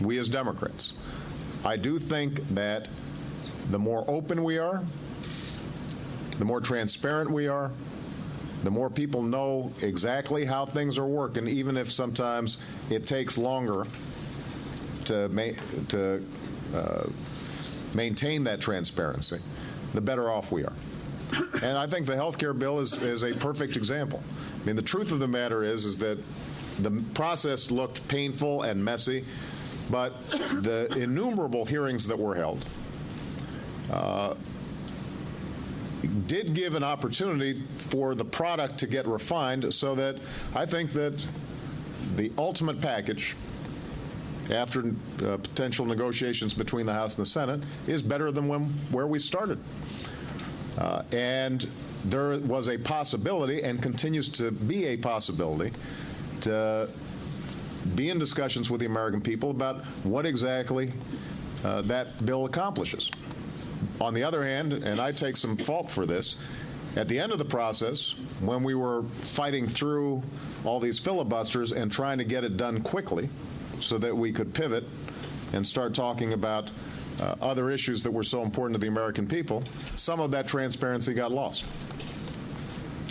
we as Democrats. I do think that the more open we are, the more transparent we are, the more people know exactly how things are working, even if sometimes it takes longer to maintain that transparency, the better off we are. And I think the health care bill is a perfect example. I mean, the truth of the matter is that the process looked painful and messy, but the innumerable hearings that were held did give an opportunity for the product to get refined, so that I think that the ultimate package, after potential negotiations between the House and the Senate, is better than where we started. And there was a possibility, and continues to be a possibility, to be in discussions with the American people about what exactly that bill accomplishes. On the other hand, and I take some fault for this, at the end of the process, when we were fighting through all these filibusters and trying to get it done quickly so that we could pivot and start talking about other issues that were so important to the American people, some of that transparency got lost.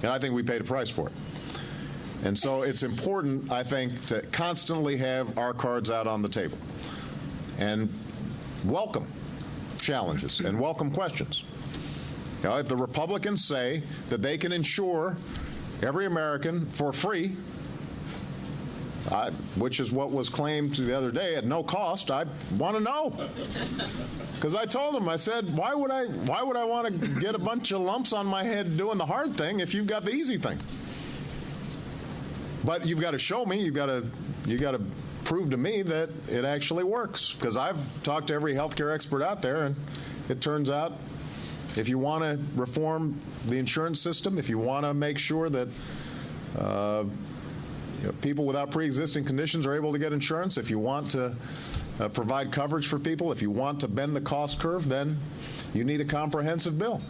And I think we paid a price for it. And so it's important, I think, to constantly have our cards out on the table and welcome challenges and welcome questions. Now, if the Republicans say that they can insure every American for free, which is what was claimed the other day at no cost, I want to know. Because I told them, I said, why would I want to get a bunch of lumps on my head doing the hard thing if you've got the easy thing? But you've got to show me, you've got to prove to me that it actually works. Because I've talked to every healthcare expert out there, and it turns out if you want to reform the insurance system, if you want to make sure that people without pre-existing conditions are able to get insurance, if you want to provide coverage for people, if you want to bend the cost curve, then you need a comprehensive bill,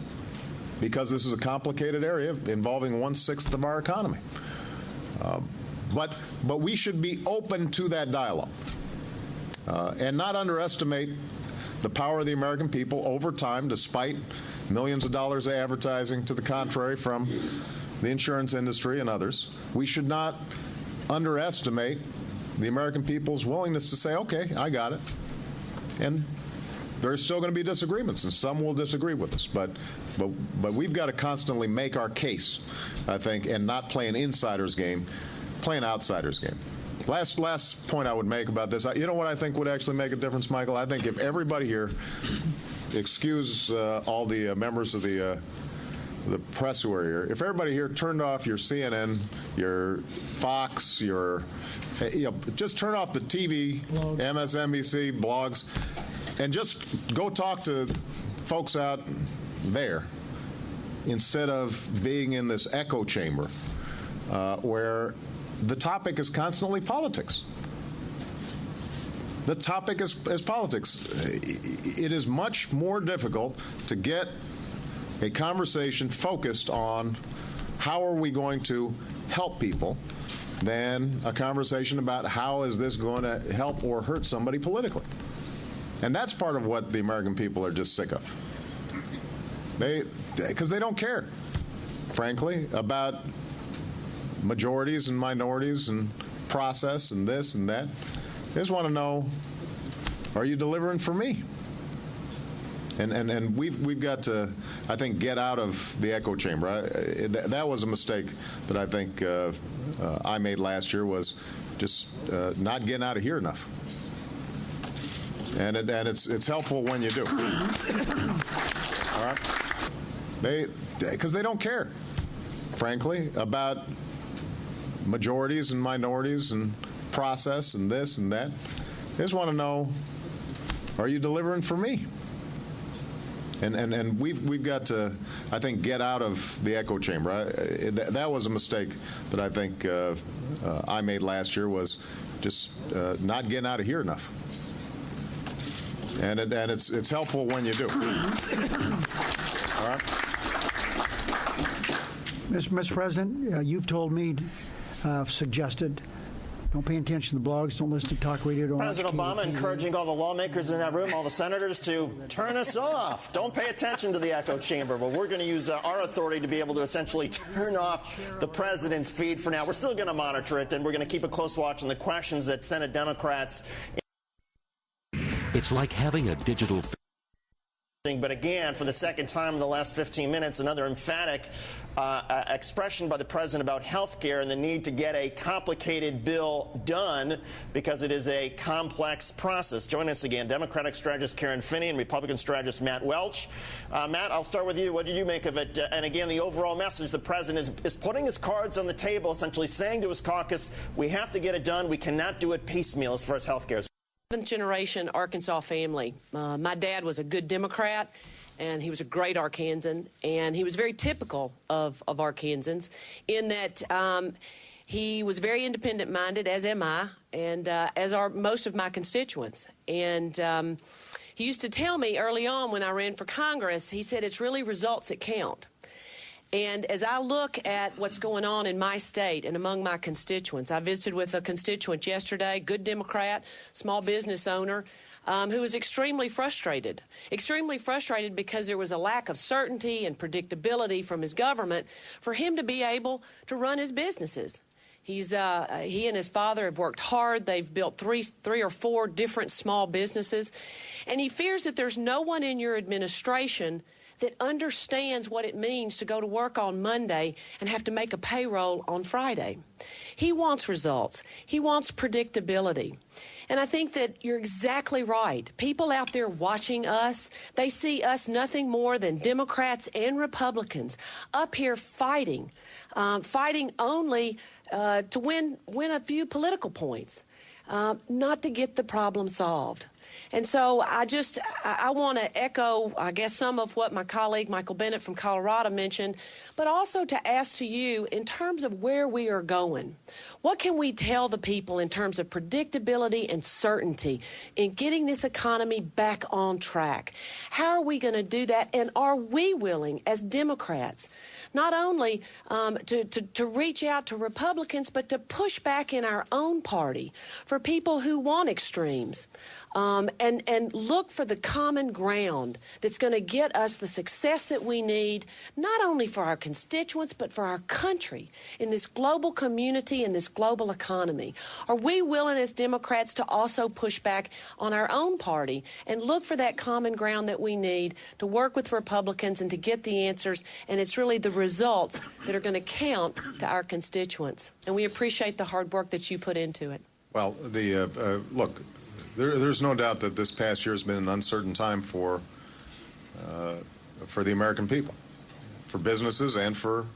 because this is a complicated area involving 1/6 of our economy. But we should be open to that dialogue and not underestimate the power of the American people over time, despite millions of dollars of advertising to the contrary from the insurance industry and others. We should not underestimate the American people's willingness to say, okay, I got it. And there's still going to be disagreements, and some will disagree with us. But we've got to constantly make our case, I think, and not play an insider's game, play an outsider's game. Last point I would make about this, you know what I think would actually make a difference, Michael? I think if everybody here, excuse all the members of the press who are here, if everybody here turned off your CNN, your Fox, just turn off the TV, MSNBC, blogs, and just go talk to folks out there instead of being in this echo chamber where the topic is constantly politics. The topic is politics. It is much more difficult to get a conversation focused on how are we going to help people than a conversation about how is this going to help or hurt somebody politically. And that's part of what the American people are just sick of. Because they don't care, frankly, about majorities and minorities and process and this and that. They just want to know, are you delivering for me? And we've got to, I think, get out of the echo chamber. That was a mistake that I think I made last year, was just not getting out of here enough. And it's helpful when you do. All right? Because they don't care, frankly, about majorities and minorities and process and this and that. They just want to know, are you delivering for me? And we've got to, I think, get out of the echo chamber. That was a mistake that I think I made last year, was just not getting out of here enough. And it's helpful when you do. All right. Mr. President, you've told me, suggested Don't pay attention to the blogs. Don't listen to talk radio. Don't President watch Obama TV. encouraging all the lawmakers in that room, all the senators, to turn us off. Don't pay attention to the echo chamber. But we're going to use our authority to be able to essentially turn off the president's feed for now. We're still going to monitor it, and we're going to keep a close watch on the questions that Senate Democrats. It's like having a digital. But again, for the second time in the last 15 minutes, another emphatic expression by the president about health care and the need to get a complicated bill done because it is a complex process. Join us again, Democratic strategist Karen Finney and Republican strategist Matt Welch. Matt, I'll start with you. What did you make of it? And again, the overall message, the president is putting his cards on the table, essentially saying to his caucus, we have to get it done. We cannot do it piecemeal as far as health care is. Seventh generation Arkansas family. My dad was a good Democrat, and he was a great Arkansan, and he was very typical of Arkansans in that he was very independent-minded, as am I, and as are most of my constituents. And he used to tell me early on when I ran for Congress, he said, it's really results that count. And as I look at what's going on in my state and among my constituents, I visited with a constituent yesterday, good Democrat, small business owner, who was extremely frustrated because there was a lack of certainty and predictability from his government for him to be able to run his businesses. He and his father have worked hard. They've built three or four different small businesses. And he fears that there's no one in your administration that understands what it means to go to work on Monday and have to make a payroll on Friday. He wants results. He wants predictability. And I think that you're exactly right. People out there watching us, they see us nothing more than Democrats and Republicans up here fighting only to win a few political points, not to get the problem solved. And so I want to echo, I guess, some of what my colleague Michael Bennett from Colorado mentioned, but also to ask to you in terms of where we are going. What can we tell the people in terms of predictability and certainty in getting this economy back on track? How are we going to do that? And are we willing as Democrats not only to reach out to Republicans, but to push back in our own party for people who want extremes? And look for the common ground that's going to get us the success that we need, not only for our constituents, but for our country in this global community and this global economy. Are we willing as Democrats to also push back on our own party and look for that common ground that we need to work with Republicans and to get the answers? And it's really the results that are going to count to our constituents. And we appreciate the hard work that you put into it. Well, look, there's no doubt that this past year has been an uncertain time for the American people, for businesses and for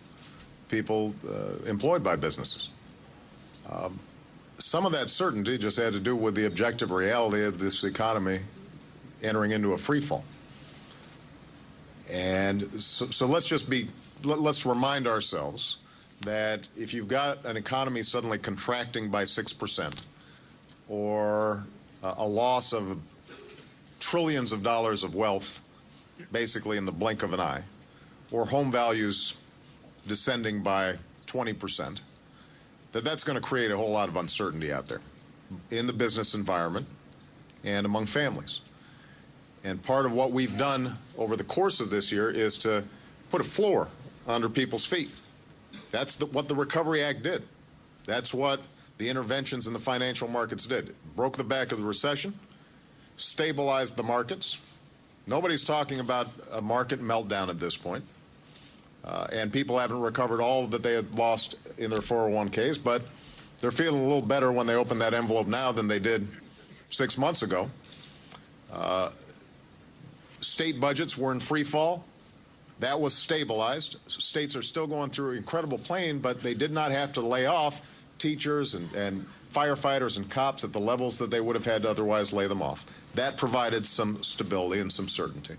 people employed by businesses. Some of that certainty just had to do with the objective reality of this economy entering into a free fall. And so let's remind ourselves that if you've got an economy suddenly contracting by 6%, or a loss of trillions of dollars of wealth basically in the blink of an eye, or home values descending by 20%, that's going to create a whole lot of uncertainty out there in the business environment and among families. And part of what we've done over the course of this year is to put a floor under people's feet. That's what the Recovery Act did. That's what the interventions in the financial markets did. It broke the back of the recession, stabilized the markets. Nobody's talking about a market meltdown at this point. And people haven't recovered all that they had lost in their 401ks, but they're feeling a little better when they open that envelope now than they did 6 months ago. State budgets were in free fall. That was stabilized. States are still going through incredible pain, but they did not have to lay off teachers and firefighters and cops at the levels that they would have had to otherwise lay them off. That provided some stability and some certainty.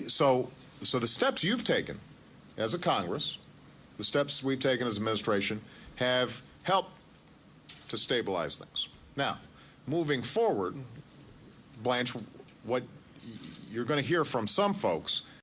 So the steps you've taken as a Congress, the steps we've taken as administration, have helped to stabilize things. Now, moving forward, Blanche, what you're going to hear from some folks